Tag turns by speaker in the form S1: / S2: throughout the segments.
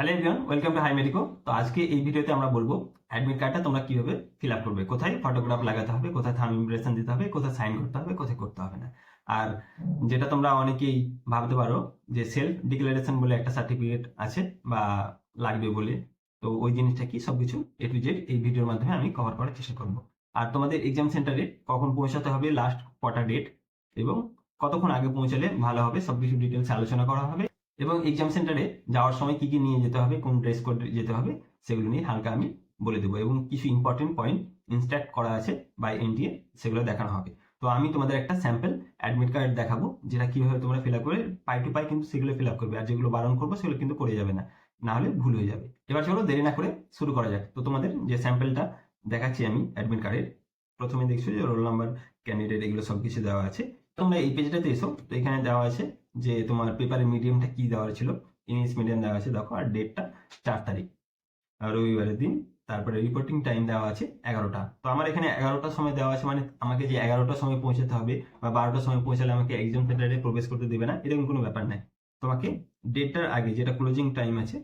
S1: Hello everyone, welcome to Hi Medico. তো আজকে এই ভিডিওতে আমরা বলবো অ্যাডমিট কার্ডটা তোমরা কিভাবে ফিল আপ করবে, কোথায় ফটোগ্রাফ লাগাতে হবে, কোথায় থাম্ব ইমপ্রেশন দিতে হবে, কোথায় সাইন করতে হবে, কোথায় করতে হবে না। আর যেটা তোমরা অনেকেই ভাবতে পারো যে সেলফ ডিক্লারেশন বলে একটা সার্টিফিকেট আছে বা লাগবে বলে, তো ওই জিনিসটা কি সবকিছু এ টু জেড এই ভিডিওর মাধ্যমে আমি কভার করার চেষ্টা করব। আর তোমাদের এক্সাম সেন্টারে কখন পৌঁছাতে হবে, লাস্ট কটা ডেট এবং কতক্ষণ আগে পৌঁছালে ভালো হবে, সবকিছু ডিটেলস আলোচনা করা হবে। এবং এক্সাম সেন্টারে যাওয়ার সময় কি কি নিয়ে যেতে হবে, কোন ড্রেস কোড যেতে হবে, সেগুলো নিয়ে হালকা আমি বলে দেবো এবং কিছু ইম্পর্টেন্ট পয়েন্ট ইনস্ট্রাক্ট করা আছে বাই এনটিএ, সেগুলো দেখানো হবে। তো আমি তোমাদের একটা স্যাম্পল অ্যাডমিট কার্ড দেখাবো, যেটা কিভাবে তোমরা ফিল আপ করে পাই টু পাই কিন্তু সেগুলো ফিল আপ করবে, আর যেগুলো বারণ করবো সেগুলো কিন্তু করে যাবে না, না হলে ভুল হয়ে যাবে। এবার চলো দেরি না করে শুরু করা যাক। তো তোমাদের যে স্যাম্পলটা দেখাচ্ছি আমি অ্যাডমিট কার্ডের, প্রথমে দেখছো যে রোল নাম্বার, ক্যান্ডিডেট, এগুলো সব কিছু দেওয়া আছে। তোমরা এই পেজটাতে এসো, তো এখানে দেওয়া আছে যে তোমার পেপারের মিডিয়ামটা কি দেওয়া ছিল, ইংলিশ মিডিয়াম দেওয়া আছে দেখো, আর ডেটটা 4 তারিখ রবিবারের দিন। তারপরে রিপোর্টিং টাইম দেওয়া আছে 11টা। তো আমার এখানে 11টার সময় দেওয়া আছে, মানে আমাকে যে 11টার সময় পৌঁছাতে হবে বা 12টার সময় পৌঁছালে আমাকে এক্সাম সেন্টারে প্রবেশ করতে দেবে না, এরকম কোনো ব্যাপার নাই। তোমাকে ডেটটার আগে, যেটা ক্লোজিং টাইম আছে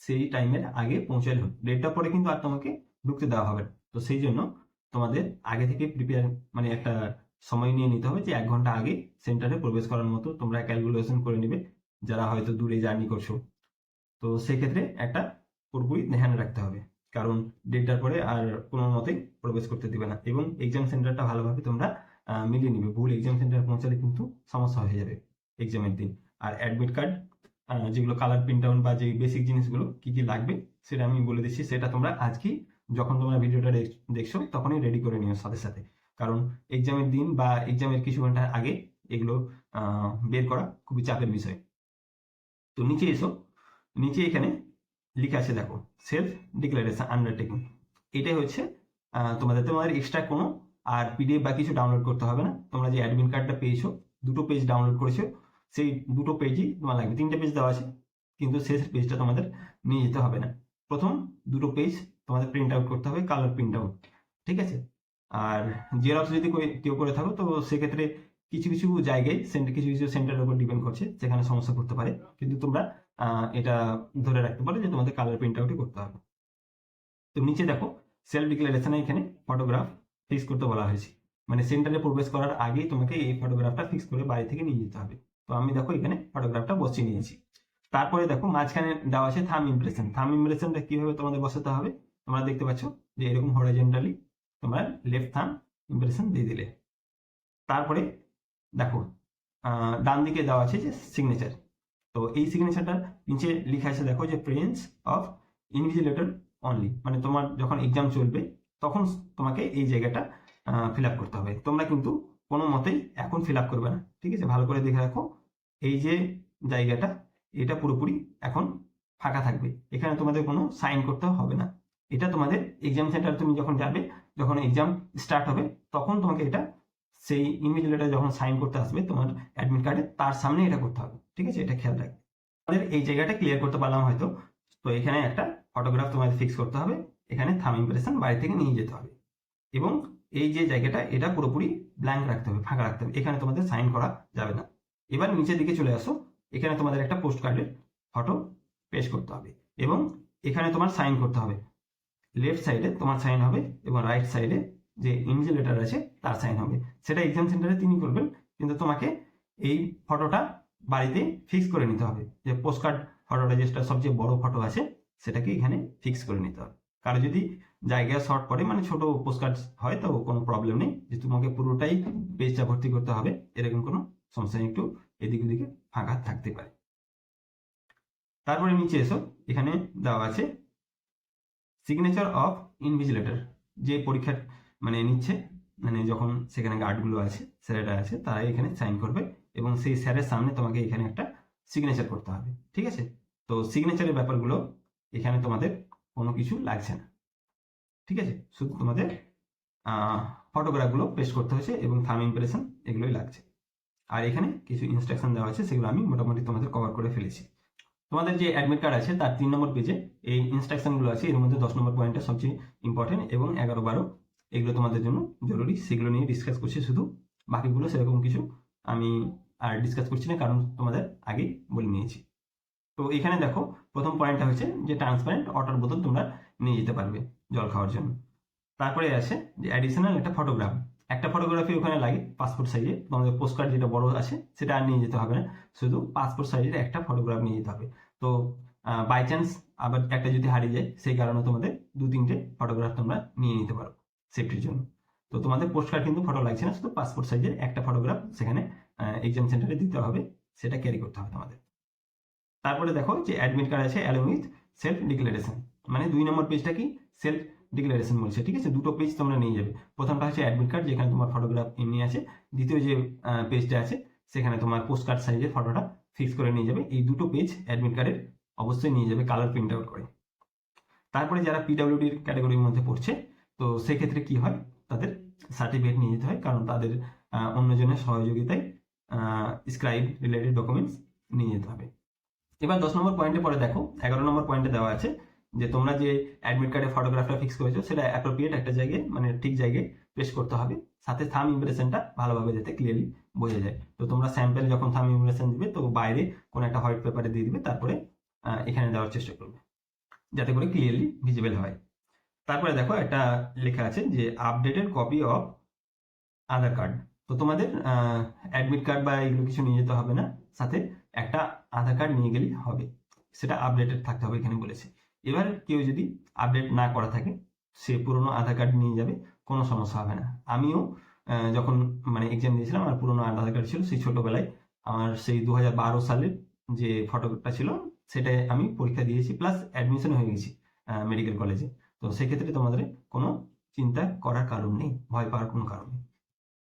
S1: সেই টাইমের আগে পৌঁছালে হবে। ডেটটার পরে কিন্তু আর তোমাকে ঢুকতে দেওয়া হবে না। তো সেই জন্য তোমাদের আগে থেকে প্রিপেয়ার, মানে একটা সময় নিয়ে নিতে হবে যে 1 ঘন্টা আগে সেন্টারে প্রবেশ করার মতো তোমরা ক্যালকুলেশন করে নিবে, যারা হয়তো দূরে জার্নি করছো। তো সেক্ষেত্রে একটা পুরোপুরি ধ্যান রাখতে হবে, কারণ ডেটটার পরে আর কোনো মতেই প্রবেশ করতে দিবে না। এবং এক্সাম সেন্টারটা ভালোভাবে তোমরা মিলিয়ে নিবে, ভুল এক্সাম সেন্টার পৌঁছালে কিন্তু সমস্যা হয়ে যাবে এক্সামের দিন। আর অ্যাডমিট কার্ড, যেগুলো কালার প্রিন্ট আউট বা যে বেসিক জিনিসগুলো কি কি লাগবে সেটা আমি বলে দিচ্ছি, সেটা তোমরা আজকেই যখন তোমরা ভিডিওটা দেখছো তখনই রেডি করে নিও সাথে সাথে, কারণ এক্সামের দিন বা এক্সামের কিছু ঘন্টা আগে এগুলো বের করা খুবই চাপের বিষয়। তো নিচে এসো, নিচে এখানে লিখে আছে দেখো, সেলফ ডিক্লারেশন আন্ডারটেকিং। এটাই হচ্ছে তোমাদের এক্সট্রা কোনো আর পিডিএফ বা কিছু ডাউনলোড করতে হবে না। তোমরা যে অ্যাডমিট কার্ডটা পেয়েছো, দুটো পেজ ডাউনলোড করেছো, সেই দুটো পেজই তোমার লাগবে। 3টে পেজ দেওয়া আছে, কিন্তু শেষের পেজটা তোমাদের নিয়ে যেতে হবে না। প্রথম দুটো পেজ তোমাদের প্রিন্ট আউট করতে হবে, কালার প্রিন্ট আউট, ঠিক আছে? আর জেরক্স যদি কেউ করে থাকো, তো সেক্ষেত্রে কিছু কিছু জায়গায় কিছু কিছু সেন্টারের উপর ডিপেন্ড করছে, সেখানে সমস্যা করতে পারে, কিন্তু তোমরা এটা ধরে রাখতে পারো যে তোমাদের কালার প্রিন্ট আউটই করতে হবে। তো নিচে দেখো সেলফ ডিক্লারেশনে এখানে ফটোগ্রাফ ফিক্স করতে বলা হয়েছে, মানে সেন্টারে প্রবেশ করার আগেই তোমাকে এই ফটোগ্রাফটা ফিক্স করে বাড়ি থেকে নিয়ে যেতে হবে। তো আমি দেখো এখানে ফটোগ্রাফটা বসিয়ে নিয়েছি। তারপরে দেখো মাঝখানে দেওয়া আছে থাম্ব ইমপ্রেশন। থাম্ব ইমপ্রেশনটা কিভাবে তোমাদের বসাতে হবে, তোমরা দেখতে পাচ্ছ যে এরকম হরাইজন্টালি তোমরা লেফট থাম্ব ইমপ্রেশন দিয়ে দিলে। তারপরে দেখো ডান দিকে দেওয়া আছে যে সিগনেচার। তো এই সিগনেচারটার নিচে লেখা আছে দেখো যে প্রেজেন্স অফ ইনভিজিলেটর অনলি, মানে তোমার যখন এক্সাম চলবে তখন তোমাকে এই জায়গাটা ফিল আপ করতে হবে। তোমরা কিন্তু কোনো মতেই এখন ফিল আপ করবে না, ঠিক আছে? ভালো করে দেখে রাখো, এই যে জায়গাটা, এটা পুরোপুরি এখন ফাঁকা থাকবে, এখানে তোমাদের কোনো সাইন করতে হবে না। এটা তোমাদের এক্সাম সেন্টার তুমি যখন যাবে, যখন এক্সাম স্টার্ট হবে, তখন তোমাকে এটা, সেই ইনভিজিলেটর যখন সাইন করতে আসবে তোমার অ্যাডমিট কার্ডে, তার সামনে এটা করতে হবে, ঠিক আছে? এটা খেয়াল রাখবে। আমাদের এই জায়গাটা ক্লিয়ার করতে পারলাম হয়তো। তো এখানে একটা ফটোগ্রাফ তোমাদের ফিক্স করতে হবে, এখানে থাম্ব ইমপ্রেশন বাড়ি থেকে নিয়ে যেতে হবে, এবং এই যে জায়গাটা এটা পুরোপুরি ব্ল্যাঙ্ক রাখতে হবে, ফাঁকা রাখতে হবে, এখানে তোমাদের সাইন করা যাবে না। এবার নিচের দিকে চলে আসো, এখানে তোমাদের একটা পোস্ট কার্ডের ফটো পেস্ট করতে হবে এবং এখানে তোমার সাইন করতে হবে। লেফট সাইডে তোমার সাইন হবে এবং রাইট সাইডে যে ইনভিজিলেটর আছে তার সাইন হবে। সেটা এক্সাম সেন্টারে তিনি করবেন, কিন্তু তোমাকে এই ফটোটা বাড়িতে ফিক্স করে নিতে হবে। যে পোস্ট কার্ড ফটোটা, যেটা সবচেয়ে বড় ফটো আছে, সেটাকে এখানে ফিক্স করে নিতে হবে। কারো যদি জায়গা শর্ট পড়ে, মানে ছোট পোস্ট কার্ড হয়, তো কোনো প্রবলেম নেই, যে তোমাকে পুরোটাই পেজটা ভর্তি করতে হবে এরকম কোনো সমস্যা নেই, একটু এদিক ওদিকে ফাঁকা থাকতে পারে। তারপরে নিচে এসো, এখানে দেওয়া আছে সিগনেচার অফ ইনভিজিলেটর। যে পরীক্ষার মানে নিচ্ছে, মানে যখন সেখানে গার্ডগুলো আছে, স্যারেরা আছে, তারা এখানে সাইন করবে এবং সেই স্যারের সামনে তোমাকে এখানে একটা সিগনেচার করতে হবে, ঠিক আছে? তো সিগনেচারের ব্যাপারগুলো এখানে তোমাদের কোনো কিছু লাগছে না, ঠিক আছে? শুধু তোমাদের ফটোগ্রাফগুলো পেস্ট করতে হয়েছে এবং থাম্ব ইমপ্রেশন এগুলোই লাগছে। আর এখানে কিছু ইনস্ট্রাকশন দেওয়া আছে, সেগুলো আমি মোটামুটি তোমাদের কভার করে ফেলেছি। তোমাদের যে অ্যাডমিট কার্ড আছে তার 3 নম্বর পেজে এই ইনস্ট্রাকশনগুলো আছে, এর মধ্যে 10 নম্বর পয়েন্টটা সবচেয়ে ইম্পর্টেন্ট এবং 11, 12 এগুলো তোমাদের জন্য জরুরি, সেগুলো নিয়ে ডিসকাস করছি শুধু। বাকিগুলো সেরকম কিছু আমি আর ডিসকাস করছি না, কারণ তোমাদের আগেই বলে নিয়েছি। তো এখানে দেখো প্রথম পয়েন্টটা হচ্ছে যে ট্রান্সপারেন্ট ওয়াটার বোতল তোমরা নিয়ে যেতে পারবে জল খাওয়ার জন্য। তারপরে আছে যে অ্যাডিশনাল একটা ফটোগ্রাফি ওখানে লাগে পাসপোর্ট সাইজে, তোমাদের পোস্ট কার্ড যেটা বড় আছে সেটা আর নিয়ে যেতে হবে না, শুধু পাসপোর্ট সাইজের একটা ফটোগ্রাফ নিয়ে যেতে হবে। তো বাই চান্স আবার একটা যদি হারিয়ে যায় সেই কারণে তোমাদের 2-3টে ফটোগ্রাফ তোমরা নিয়ে নিতে পারো সেফটির জন্য। তো তোমাদের পোস্ট কার্ড কিন্তু ফটো লাগছে না, শুধু পাসপোর্ট সাইজের একটা ফটোগ্রাফ সেখানে এক্সাম সেন্টারে দিতে হবে, সেটা ক্যারি করতে হবে তোমাদের। তারপরে দেখো যে অ্যাডমিট কার্ড আছে অ্যালং উইথ সেলফ ডিক্লারেশন, মানে 2 নম্বর পেজটা কি সেলফ ডিক্লারেশন বলছে, ঠিক আছে? দুটো পেজ তোমরা নিয়ে যাবে। প্রথমটা হচ্ছে অ্যাডমিট কার্ড যেখানে তোমার ফটোগ্রাফ এমনি আছে, দ্বিতীয় যে পেজটা আছে সেখানে তোমার পোস্ট কার্ড সাইজের ফটোটা ফিক্স করে নিয়ে যাবে। এই দুটো পেজ অ্যাডমিট কার্ডের অবশ্যই নিয়ে যাবে কালার প্রিন্ট আউট করে। তারপরে যারা পিডাব্লিউডির ক্যাটাগরির মধ্যে পড়ছে তো সেক্ষেত্রে কি হয়, তাদের সার্টিফিকেট নিয়ে যেতে হয়, কারণ তাদের অন্যজনের সহযোগিতায় স্ক্রাইব রিলেটেড ডকুমেন্টস নিয়ে যেতে হবে। এবার 10 নম্বর পয়েন্টে পরে দেখো 11 নম্বর পয়েন্টে দেওয়া আছে যে তোমরা যে অ্যাডমিট কার্ডে ফটোগ্রাফটা ফিক্স করেছো সেটা অ্যাপ্রোপ্রিয়েট একটা জায়গায়, মানে ঠিক জায়গায় পেস্ট করতে হবে, সাথে থাম ইমপ্রেশনটা ভালোভাবে যাতে ক্লিয়ারলি বোঝা যায়। তো তোমরা স্যাম্পল যখন থাম ইমপ্রেশন দিবে তো বাইরে কোনো একটা হোয়াইট পেপারে দিয়ে দিবে, তারপরে এখানে দেওয়ার চেষ্টা করবে যাতে করে ক্লিয়ারলি ভিজিবল হয়। তারপরে দেখো একটা লেখা আছে যে updated copy of Aadhaar card. তো তোমাদের অ্যাডমিট কার্ড বা এগুলো কিছু নিয়ে যেতে হবে না, সাথে একটা আধার কার্ড নিয়ে গেলেই হবে, সেটা আপডেটেড থাকতে হবে এখানে বলেছে। এবার কেউ যদি আপডেট না করা থাকে সে পুরনো আধার কার্ড নিয়ে যাবে, কোনো সমস্যা হবে না। আমিও যখন মানে এক্সাম দিয়েছিলাম আমার পুরনো আধার কার্ড ছিল, সেই ছোটবেলায় আমার সেই 2012 সালের যে ফটোটা ছিল সেটাই আমি পরীক্ষা দিয়েছি, প্লাস অ্যাডমিশন হয়ে গেছি মেডিকেল কলেজে। তো সেক্ষেত্রে তোমাদের কোনো চিন্তা করার কারণ নেই, ভয় পাওয়ার কোনো কারণ নেই।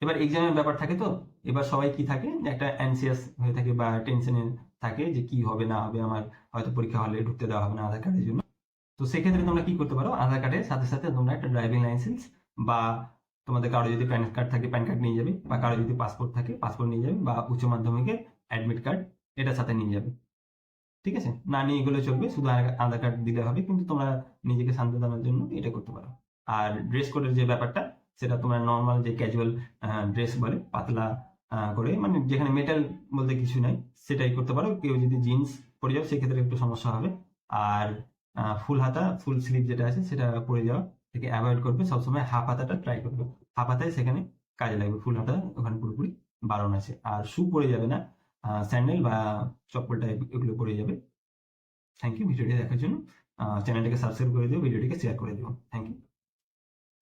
S1: এবার এক্সামের ব্যাপার থাকে, তো এবার সবাই কি থাকে একটা অ্যানসিয়াস হয়ে থাকে বা টেনশনে থাকে যে কি হবে না হবে, আমার হয়তো পরীক্ষা হলে ঢুকতে দেওয়া হবে না আধার কার্ডের জন্য। তো সেক্ষেত্রে তোমরা কি করতে পারো, আধার কার্ডের সাথে সাথে তোমরা একটা ড্রাইভিং লাইসেন্স বা তোমাদের কারো যদি প্যান কার্ড থাকে প্যান কার্ড নিয়ে যাবে, বা কারো যদি পাসপোর্ট থাকে পাসপোর্ট নিয়ে যাবে, বা উচ্চ মাধ্যমিকের অ্যাডমিট কার্ড এটা সাথে নিয়ে যাবে, ঠিক আছে? না নিয়ে গেলে চলবে, শুধু আধার কার্ড দিলে হবে, কিন্তু তোমরা নিজেকে শান্ত দেওয়ার জন্য এটা করতে পারো। আর ড্রেস কোডের যে ব্যাপারটা সেটা তোমরা নর্মাল যে ক্যাজুয়াল ড্রেস বলে পাতলা করে, মানে যেখানে মেটাল বলতে কিছু নাই সেটাই করতে পারো। কেউ যদি জিন্স পরে যাও সেক্ষেত্রে একটু সমস্যা হবে। আর ফুল হাতা ফুল স্লিভ যেটা আছে সেটা পরে যাওয়া থেকে অ্যাভয়েড করবে, সবসময় হাফ হাতাটা ট্রাই করবে, হাফ হাতায় সেখানে কাজে লাগবে, ফুল হাতা ওখানে পুরোপুরি বারণ আছে। আর শু পরে যাবে না, স্যান্ডেল বা চপ্পল টাইপ এগুলো পরে যাবে। থ্যাংক ইউ ভিডিওটি দেখার জন্য। চ্যানেলটাকে সাবস্ক্রাইব করে দিও, ভিডিওটিকে শেয়ার করে দিও। Thank you.